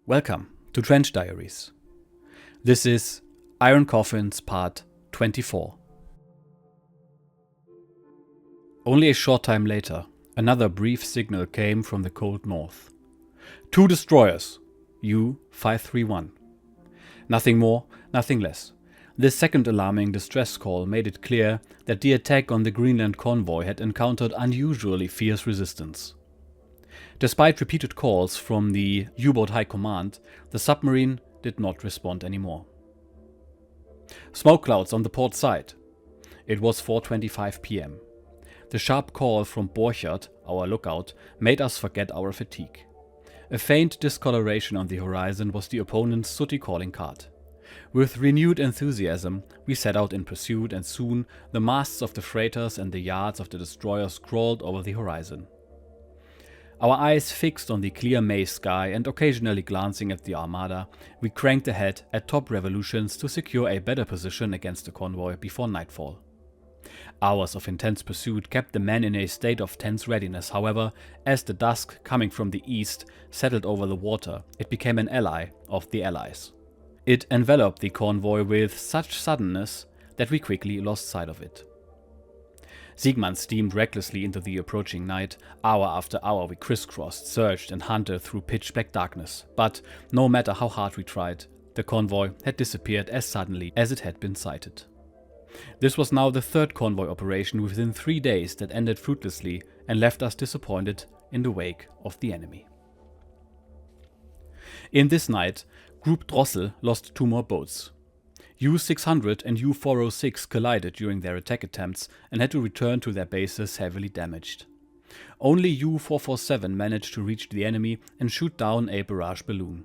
Welcome to Trench Diaries. This is Iron Coffins Part 24. Only a short time later, another brief signal came from the cold north. 2 destroyers, U-531. Nothing more, nothing less. This second alarming distress call made it clear that the attack on the Greenland convoy had encountered unusually fierce resistance. Despite repeated calls from the U-boat High Command, the submarine did not respond anymore. Smoke clouds on the port side. It was 4:25 p.m. The sharp call from Borchert, our lookout, made us forget our fatigue. A faint discoloration on the horizon was the opponent's sooty calling card. With renewed enthusiasm, we set out in pursuit, and soon the masts of the freighters and the yards of the destroyers crawled over the horizon. Our eyes fixed on the clear May sky and occasionally glancing at the armada, we cranked ahead at top revolutions to secure a better position against the convoy before nightfall. Hours of intense pursuit kept the men in a state of tense readiness. However, as the dusk coming from the east settled over the water, it became an ally of the Allies. It enveloped the convoy with such suddenness that we quickly lost sight of it. Siegmund steamed recklessly into the approaching night. Hour after hour we crisscrossed, searched and hunted through pitch-black darkness. But no matter how hard we tried, the convoy had disappeared as suddenly as it had been sighted. This was now the third convoy operation within 3 days that ended fruitlessly and left us disappointed in the wake of the enemy. In this night, Group Drossel lost 2 more boats. U-600 and U-406 collided during their attack attempts and had to return to their bases heavily damaged. Only U-447 managed to reach the enemy and shoot down a barrage balloon.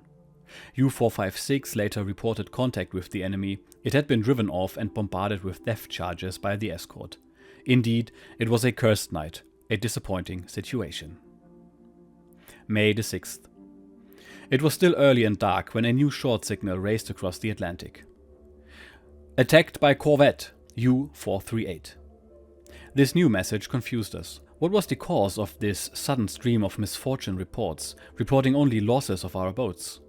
U-456 later reported contact with the enemy. It had been driven off and bombarded with depth charges by the escort. Indeed, it was a cursed night, a disappointing situation. May the 6th. It was still early and dark when a new short signal raced across the Atlantic. Attacked by corvette, U-438. This new message confused us. What was the cause of this sudden stream of misfortune reports, reporting only losses of our boats?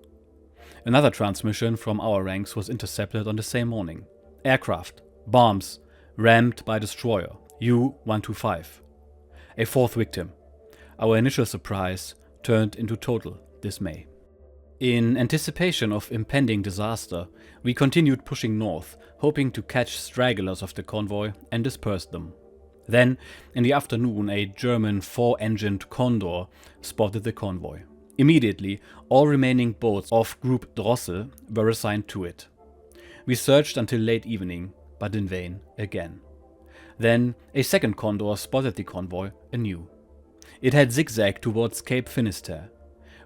Another transmission from our ranks was intercepted on the same morning. Aircraft, bombs, rammed by destroyer, U-125. A 4th victim. Our initial surprise turned into total dismay. In anticipation of impending disaster, we continued pushing north, hoping to catch stragglers of the convoy and disperse them. Then, in the afternoon, a German 4-engined Condor spotted the convoy. Immediately, all remaining boats of Group Drossel were assigned to it. We searched until late evening, but in vain again. Then, a second Condor spotted the convoy anew. It had zigzagged towards Cape Finisterre.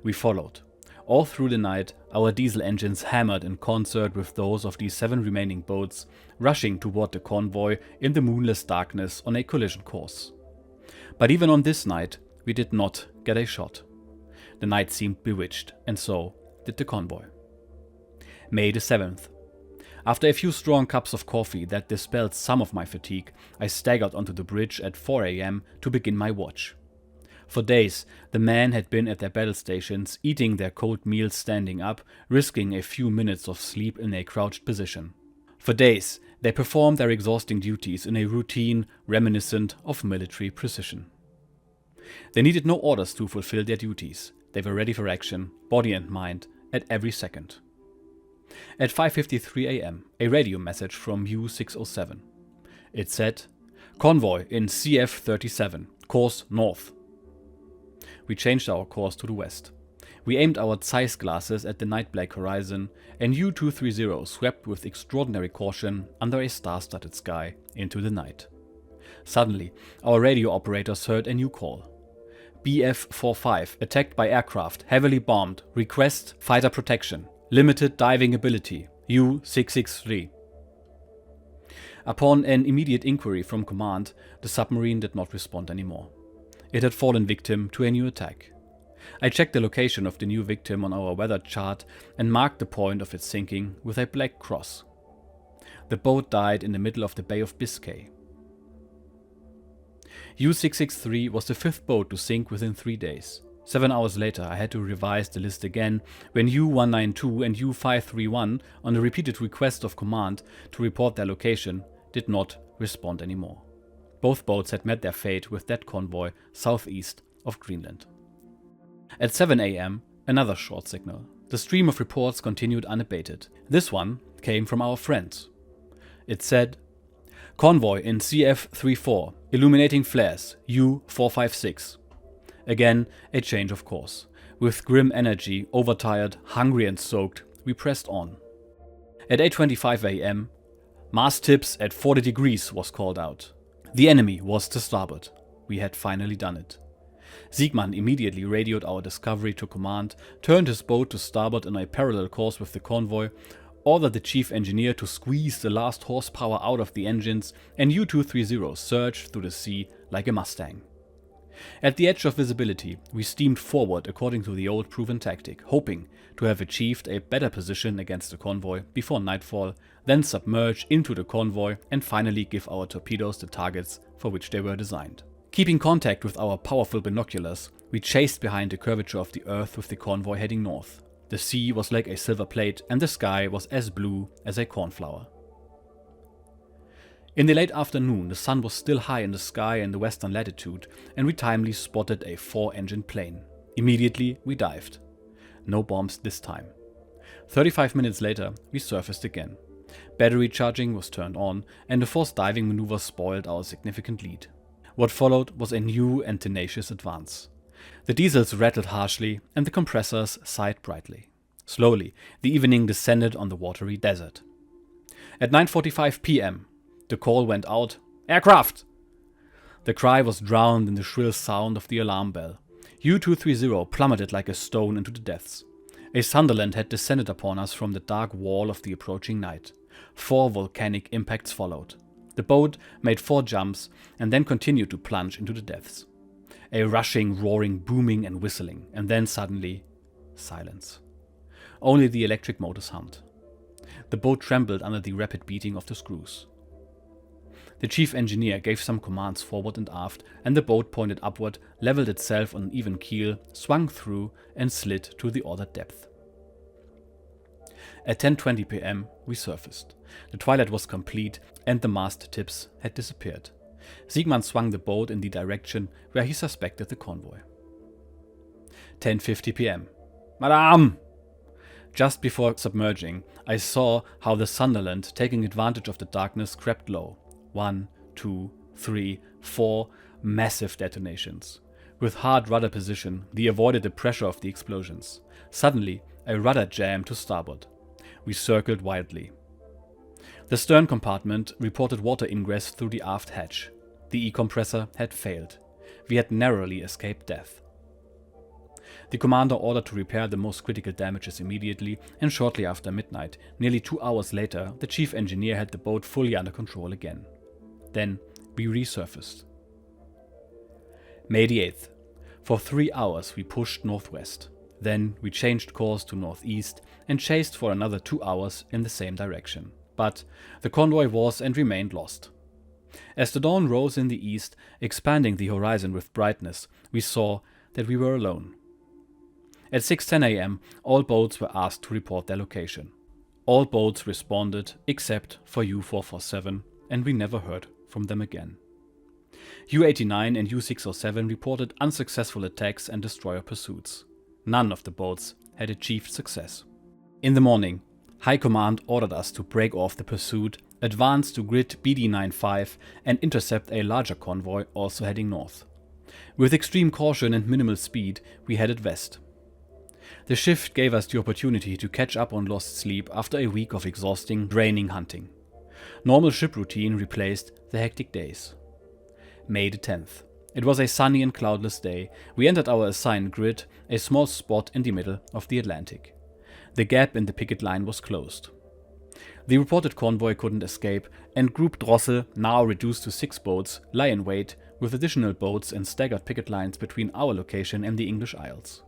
We followed. All through the night, our diesel engines hammered in concert with those of the 7 remaining boats, rushing toward the convoy in the moonless darkness on a collision course. But even on this night, we did not get a shot. The night seemed bewitched, and so did the convoy. May the 7th. After a few strong cups of coffee that dispelled some of my fatigue, I staggered onto the bridge at 4 a.m. to begin my watch. For days, the men had been at their battle stations, eating their cold meals standing up, risking a few minutes of sleep in a crouched position. For days, they performed their exhausting duties in a routine reminiscent of military precision. They needed no orders to fulfill their duties. They were ready for action, body and mind, at every second. At 5:53 a.m., a radio message from U-607. It said, "Convoy in CF-37, course north." We changed our course to the west. We aimed our Zeiss glasses at the night-black horizon, and U-230 swept with extraordinary caution under a star-studded sky into the night. Suddenly, our radio operators heard a new call. BF-45 attacked by aircraft, heavily bombed, request fighter protection, limited diving ability, U-663. Upon an immediate inquiry from command, the submarine did not respond anymore. It had fallen victim to a new attack. I checked the location of the new victim on our weather chart and marked the point of its sinking with a black cross. The boat died in the middle of the Bay of Biscay. U-663 was the 5th boat to sink within 3 days. 7 hours later, I had to revise the list again when U-192 and U-531, on a repeated request of command to report their location, did not respond anymore. Both boats had met their fate with that convoy southeast of Greenland. At 7 AM, another short signal. The stream of reports continued unabated. This one came from our friends. It said, "Convoy in CF-34, illuminating flares, U-456. Again, a change of course. With grim energy, overtired, hungry and soaked, we pressed on. At 8:25 AM, mast tips at 40 degrees was called out. The enemy was to starboard. We had finally done it. Siegmann immediately radioed our discovery to command, turned his boat to starboard on a parallel course with the convoy, ordered the chief engineer to squeeze the last horsepower out of the engines, and U-230 surged through the sea like a Mustang. At the edge of visibility, we steamed forward according to the old proven tactic, hoping to have achieved a better position against the convoy before nightfall, then submerge into the convoy and finally give our torpedoes the targets for which they were designed. Keeping contact with our powerful binoculars, we chased behind the curvature of the earth with the convoy heading north. The sea was like a silver plate and the sky was as blue as a cornflower. In the late afternoon, the sun was still high in the sky in the western latitude, and we timely spotted a 4-engine plane. Immediately, we dived. No bombs this time. 35 minutes later, we surfaced again. Battery charging was turned on, and the forced diving maneuver spoiled our significant lead. What followed was a new and tenacious advance. The diesels rattled harshly, and the compressors sighed brightly. Slowly, the evening descended on the watery desert. At 9:45 PM, the call went out, "Aircraft!" The cry was drowned in the shrill sound of the alarm bell. U-230 plummeted like a stone into the depths. A Sunderland had descended upon us from the dark wall of the approaching night. 4 volcanic impacts followed. The boat made 4 jumps and then continued to plunge into the depths. A rushing, roaring, booming and whistling, and then suddenly, silence. Only the electric motors hummed. The boat trembled under the rapid beating of the screws. The chief engineer gave some commands forward and aft, and the boat pointed upward, leveled itself on an even keel, swung through, and slid to the ordered depth. At 10:20 PM, we surfaced. The twilight was complete, and the mast tips had disappeared. Siegmann swung the boat in the direction where he suspected the convoy. 10:50 PM. "Madame!" Just before submerging, I saw how the Sunderland, taking advantage of the darkness, crept low. 1, 2, 3, 4 massive detonations. With hard rudder position, they avoided the pressure of the explosions. Suddenly, a rudder jammed to starboard. We circled wildly. The stern compartment reported water ingress through the aft hatch. The E-compressor had failed. We had narrowly escaped death. The commander ordered to repair the most critical damages immediately, and shortly after midnight, nearly 2 hours later, the chief engineer had the boat fully under control again. Then we resurfaced. May the 8th. For 3 hours we pushed northwest. Then we changed course to northeast and chased for another 2 hours in the same direction. But the convoy was and remained lost. As the dawn rose in the east, expanding the horizon with brightness, we saw that we were alone. At 6:10 AM, all boats were asked to report their location. All boats responded except for U-447, and we never heard from them again. U-89 and U-607 reported unsuccessful attacks and destroyer pursuits. None of the boats had achieved success. In the morning, High Command ordered us to break off the pursuit, advance to grid BD-95 and intercept a larger convoy also heading north. With extreme caution and minimal speed, we headed west. The shift gave us the opportunity to catch up on lost sleep after a week of exhausting, draining hunting. Normal ship routine replaced the hectic days. May the 10th. It was a sunny and cloudless day. We entered our assigned grid, a small spot in the middle of the Atlantic. The gap in the picket line was closed. The reported convoy couldn't escape, and Group Drossel, now reduced to 6 boats, lie in wait with additional boats and staggered picket lines between our location and the English Isles.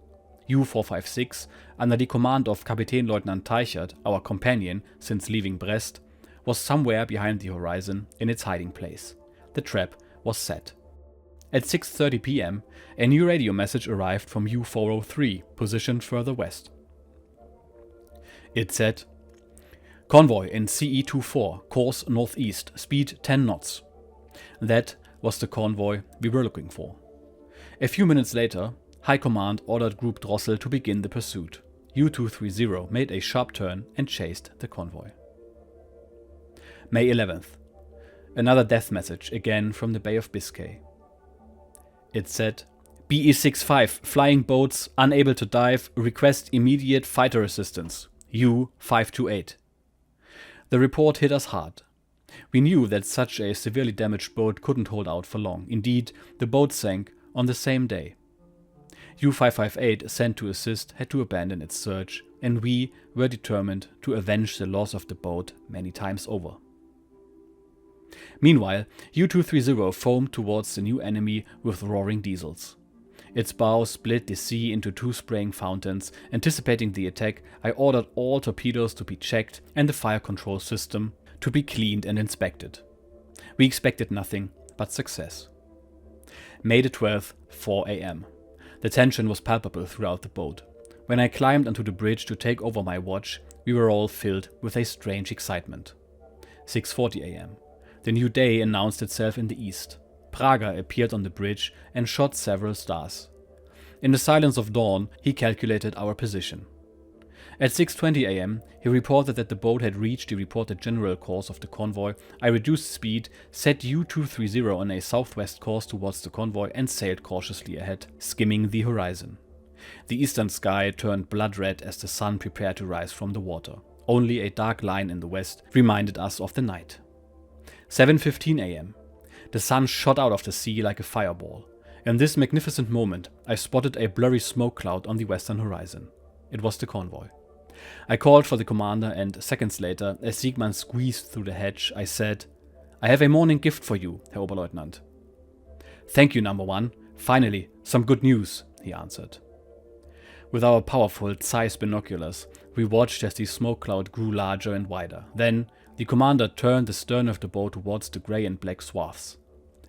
U-456, under the command of Kapitänleutnant Teichert, our companion since leaving Brest, was somewhere behind the horizon in its hiding place. The trap was set. At 6:30 p.m., a new radio message arrived from U-403, positioned further west. It said, "Convoy in CE-24, course northeast, speed 10 knots. That was the convoy we were looking for. A few minutes later, High Command ordered Group Drossel to begin the pursuit. U-230 made a sharp turn and chased the convoy. May 11th. Another death message, again from the Bay of Biscay. It said, BE-65, flying boats, unable to dive, request immediate fighter assistance. U-528. The report hit us hard. We knew that such a severely damaged boat couldn't hold out for long. Indeed, the boat sank on the same day. U-558, sent to assist, had to abandon its search, and we were determined to avenge the loss of the boat many times over. Meanwhile, U-230 foamed towards the new enemy with roaring diesels. Its bow split the sea into two spraying fountains. Anticipating the attack, I ordered all torpedoes to be checked and the fire control system to be cleaned and inspected. We expected nothing but success. May the 12th, 4 a.m. The tension was palpable throughout the boat. When I climbed onto the bridge to take over my watch, we were all filled with a strange excitement. 6:40 a.m. The new day announced itself in the east. Prager appeared on the bridge and shot several stars. In the silence of dawn, he calculated our position. At 6:20 a.m., he reported that the boat had reached the reported general course of the convoy. I reduced speed, set U-230 on a southwest course towards the convoy and sailed cautiously ahead, skimming the horizon. The eastern sky turned blood red as the sun prepared to rise from the water. Only a dark line in the west reminded us of the night. 7:15 a.m. The sun shot out of the sea like a fireball. In this magnificent moment, I spotted a blurry smoke cloud on the western horizon. It was the convoy. I called for the commander, and seconds later, as Siegmann squeezed through the hatch, I said, "I have a morning gift for you, Herr Oberleutnant." "Thank you, number one. Finally, some good news," he answered. With our powerful Zeiss binoculars, we watched as the smoke cloud grew larger and wider. Then, the commander turned the stern of the boat towards the grey and black swaths.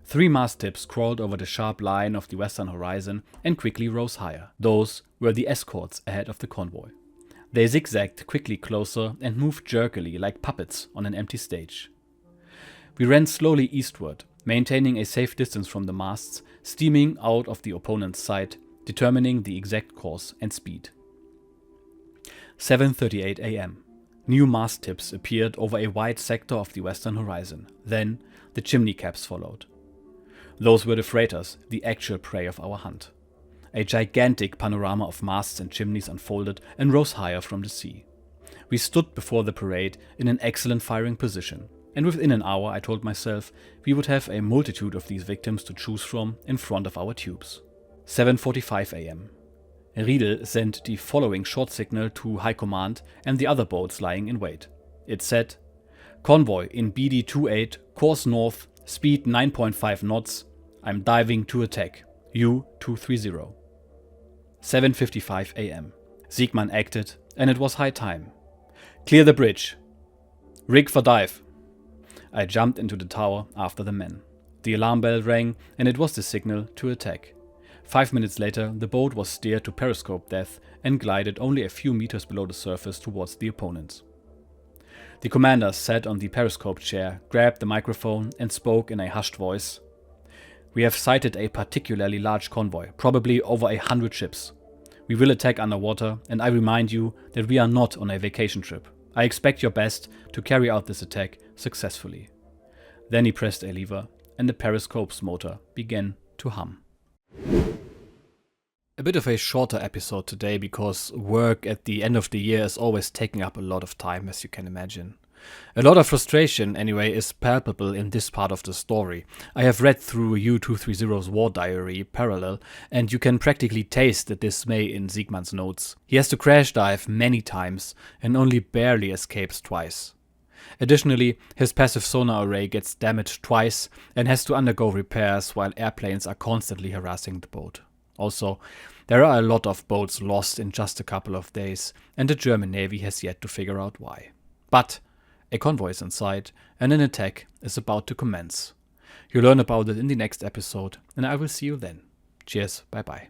3 mast tips crawled over the sharp line of the western horizon and quickly rose higher. Those were the escorts ahead of the convoy. They zigzagged quickly closer and moved jerkily like puppets on an empty stage. We ran slowly eastward, maintaining a safe distance from the masts, steaming out of the opponent's sight, determining the exact course and speed. 7:38 a.m. New mast tips appeared over a wide sector of the western horizon. Then the chimney caps followed. Those were the freighters, the actual prey of our hunt. A gigantic panorama of masts and chimneys unfolded and rose higher from the sea. We stood before the parade in an excellent firing position, and within an hour I told myself we would have a multitude of these victims to choose from in front of our tubes. 7:45 a.m. Riedel sent the following short signal to High Command and the other boats lying in wait. It said, "Convoy in BD-28, course north, speed 9.5 knots. I'm diving to attack. U-230. 7:55 a.m. Siegmann acted, and it was high time. "Clear the bridge. Rig for dive." I jumped into the tower after the men. The alarm bell rang, and it was the signal to attack. 5 minutes later, the boat was steered to periscope depth and glided only a few meters below the surface towards the opponents. The commander sat on the periscope chair, grabbed the microphone, and spoke in a hushed voice. "We have sighted a particularly large convoy, probably over 100 ships. We will attack underwater, and I remind you that we are not on a vacation trip. I expect your best to carry out this attack successfully." Then he pressed a lever, and the periscope's motor began to hum. A bit of a shorter episode today because work at the end of the year is always taking up a lot of time, as you can imagine. A lot of frustration, anyway, is palpable in this part of the story. I have read through U-230's war diary parallel, and you can practically taste the dismay in Siegmann's notes. He has to crash dive many times and only barely escapes twice. Additionally, his passive sonar array gets damaged twice and has to undergo repairs while airplanes are constantly harassing the boat. Also, there are a lot of boats lost in just a couple of days, and the German Navy has yet to figure out why. But a convoy is in sight, and an attack is about to commence. You'll learn about it in the next episode, and I will see you then. Cheers, bye bye.